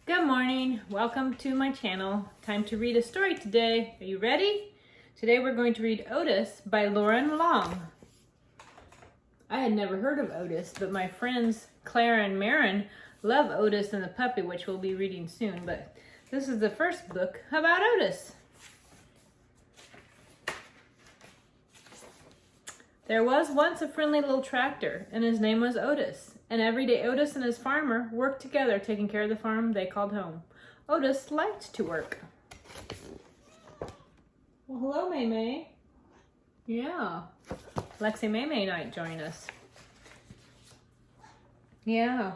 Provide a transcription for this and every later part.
Good morning. Welcome to my channel. Time to read a story today. Are you ready? Today we're going to read Otis by Loren Long. I had never heard of Otis, but my friends Claire and Marin love Otis and the puppy, which we'll be reading soon. But this is the first book about Otis. There was once a friendly little tractor, and his name was Otis. And every day Otis and his farmer worked together, taking care of the farm they called home. Otis liked to work. Well, hello, May May. Yeah. Lexi May May might join us. Yeah.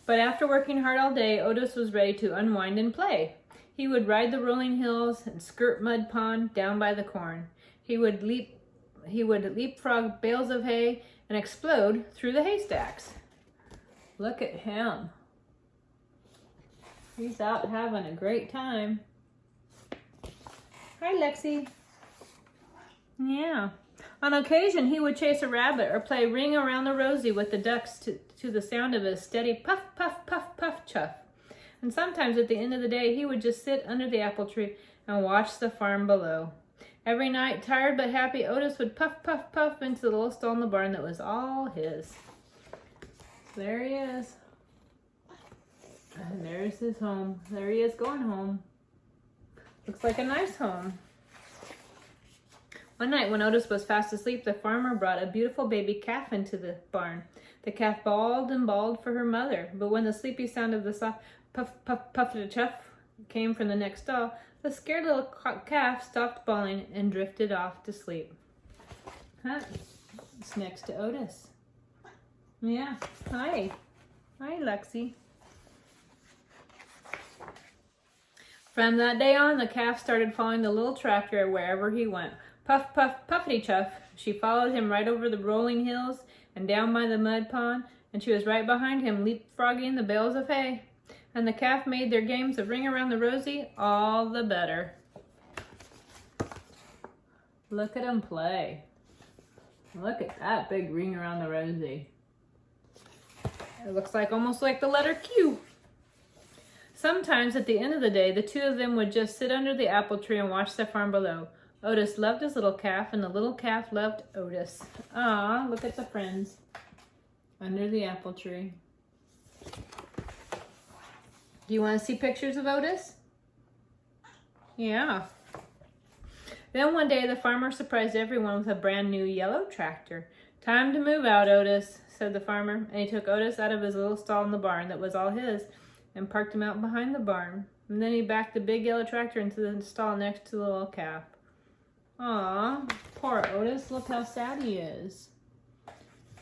But after working hard all day, Otis was ready to unwind and play. He would ride the rolling hills and skirt mud pond down by the corn. He would leapfrog bales of hay and explode through the haystacks. Look at him. He's out having a great time. Hi, Lexi. Yeah. On occasion, he would chase a rabbit or play Ring Around the Rosie with the ducks to the sound of his steady puff, puff, puff, puff, chuff. And sometimes at the end of the day, he would just sit under the apple tree and watch the farm below. Every night, tired but happy, Otis would puff, puff, puff into the little stall in the barn that was all his. There he is. And there's his home. There he is going home. Looks like a nice home. One night when Otis was fast asleep, the farmer brought a beautiful baby calf into the barn. The calf bawled and bawled for her mother, but when the sleepy sound of the soft puff, puff, puff to chuff came from the next stall, the scared little calf stopped bawling and drifted off to sleep. Huh? It's next to Otis. Yeah. Hi. Hi, Lexi. From that day on, the calf started following the little tractor wherever he went. Puff, puff, puffity chuff. She followed him right over the rolling hills and down by the mud pond, and she was right behind him, leapfrogging the bales of hay. And the calf made their games of Ring Around the Rosie all the better. Look at them play. Look at that big Ring Around the Rosie. It looks like almost like the letter Q. Sometimes at the end of the day, the two of them would just sit under the apple tree and watch the farm below. Otis loved his little calf, and the little calf loved Otis. Ah, look at the friends under the apple tree. Do you want to see pictures of Otis? Yeah. Then one day the farmer surprised everyone with a brand new yellow tractor. Time to move out, Otis, said the farmer, and he took Otis out of his little stall in the barn that was all his and parked him out behind the barn. And then he backed the big yellow tractor into the stall next to the little calf. Aw, poor Otis, look how sad he is.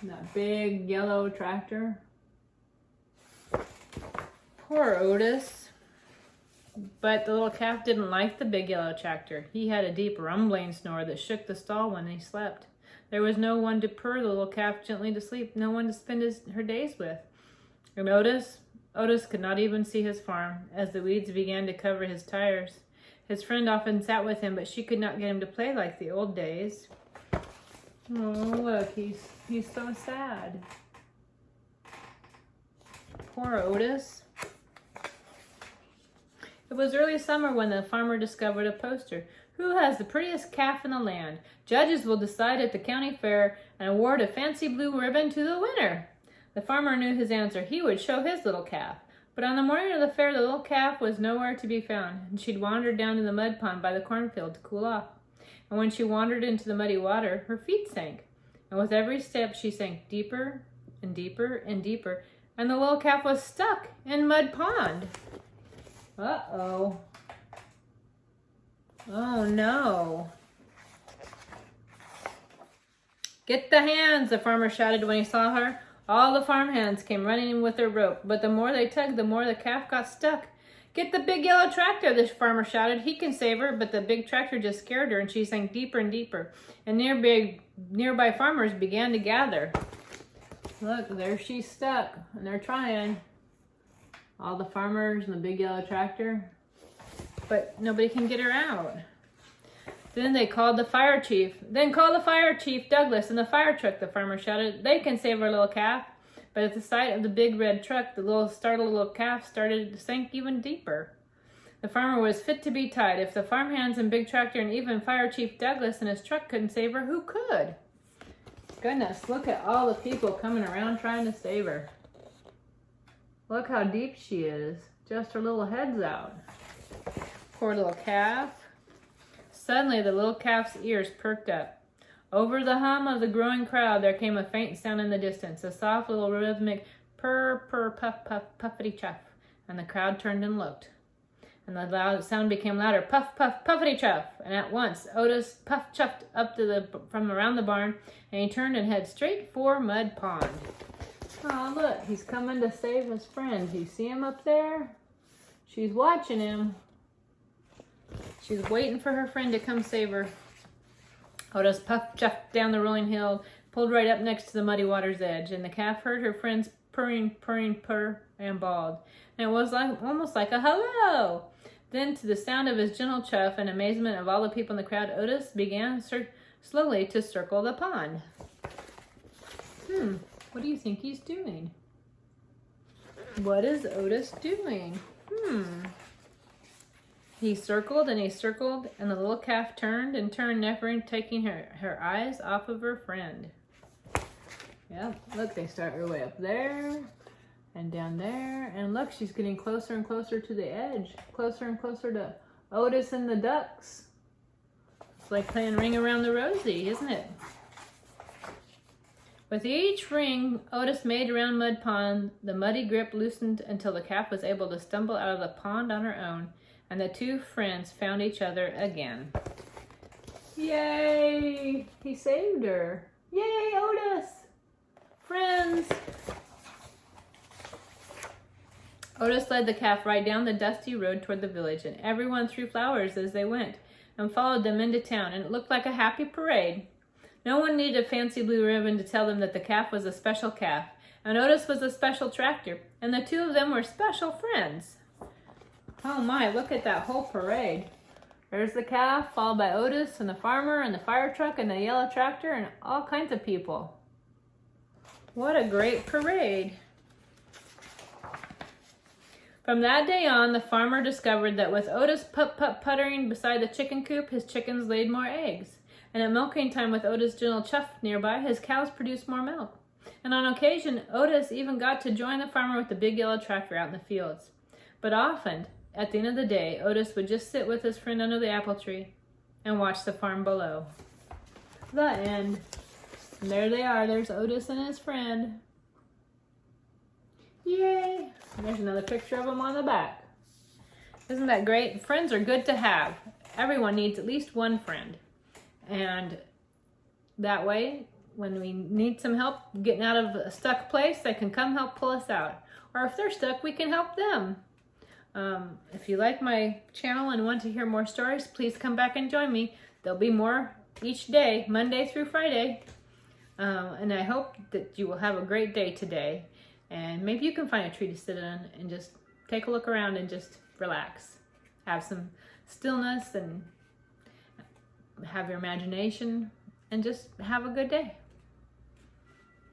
That big yellow tractor. Poor Otis. But the little calf didn't like the big yellow tractor. He had a deep rumbling snore that shook the stall when he slept. There was no one to purr the little calf gently to sleep, no one to spend her days with. And Otis could not even see his farm, as the weeds began to cover his tires. His friend often sat with him, but she could not get him to play like the old days. Oh, look, he's so sad. Poor Otis. It was early summer when the farmer discovered a poster. Who has the prettiest calf in the land? Judges will decide at the county fair and award a fancy blue ribbon to the winner. The farmer knew his answer. He would show his little calf. But on the morning of the fair, the little calf was nowhere to be found, and she'd wandered down to the mud pond by the cornfield to cool off. And when she wandered into the muddy water, her feet sank. And with every step, she sank deeper and deeper and deeper, and the little calf was stuck in mud pond. Uh-oh. Oh, no. Get the hands, the farmer shouted when he saw her. All the farm hands came running in with their rope, but the more they tugged, the more the calf got stuck. Get the big yellow tractor, the farmer shouted. He can save her, but the big tractor just scared her, and she sank deeper and deeper. And nearby farmers began to gather. Look, there she's stuck, and they're trying. All the farmers and the big yellow tractor, but nobody can get her out. Then they called the fire chief. Then call the fire chief, Douglas, and the fire truck, the farmer shouted. They can save our little calf. But at the sight of the big red truck, the startled little calf started to sink even deeper. The farmer was fit to be tied. If the farmhands and big tractor and even Fire Chief Douglas and his truck couldn't save her, who could? Goodness, look at all the people coming around trying to save her. Look how deep she is. Just her little head's out. Poor little calf. Suddenly, the little calf's ears perked up. Over the hum of the growing crowd, there came a faint sound in the distance, a soft little rhythmic purr, purr, puff, puff, puffity chuff, and the crowd turned and looked. And the loud sound became louder, puff, puff, puffity chuff, and at once Otis puff chuffed up from around the barn, and he turned and headed straight for Mud Pond. Oh, look, he's coming to save his friend. You see him up there? She's watching him. She's waiting for her friend to come save her. Otis puffed chuffed down the rolling hill, pulled right up next to the muddy water's edge, and the calf heard her friend's purring, purring, purr, and bawled. And it was almost like a hello. Then, to the sound of his gentle chuff and amazement of all the people in the crowd, Otis began slowly to circle the pond. What do you think he's doing? What is Otis doing? He circled, and the little calf turned and turned, never taking her eyes off of her friend. Yep, look, they start her way up there and down there. And look, she's getting closer and closer to the edge. Closer and closer to Otis and the ducks. It's like playing Ring Around the Rosie, isn't it? With each ring Otis made around Mud Pond, the muddy grip loosened until the calf was able to stumble out of the pond on her own, and the two friends found each other again. Yay! He saved her. Yay, Otis! Friends! Otis led the calf right down the dusty road toward the village, and everyone threw flowers as they went and followed them into town, and it looked like a happy parade. No one needed a fancy blue ribbon to tell them that the calf was a special calf, and Otis was a special tractor, and the two of them were special friends. Oh my, look at that whole parade. There's the calf, followed by Otis and the farmer and the fire truck and the yellow tractor and all kinds of people. What a great parade. From that day on, the farmer discovered that with Otis puttering beside the chicken coop, his chickens laid more eggs. And at milking time with Otis' gentle chuff nearby, his cows produced more milk. And on occasion, Otis even got to join the farmer with the big yellow tractor out in the fields. But often, at the end of the day, Otis would just sit with his friend under the apple tree and watch the farm below. The end. And there they are. There's Otis and his friend. Yay! And there's another picture of them on the back. Isn't that great? Friends are good to have. Everyone needs at least one friend. And that way, when we need some help getting out of a stuck place, they can come help pull us out. Or if they're stuck, we can help them. If you like my channel and want to hear more stories, please come back and join me. There'll be more each day, Monday through Friday. And I hope that you will have a great day today. And maybe you can find a tree to sit in and just take a look around and just relax. Have some stillness and have your imagination and just have a good day.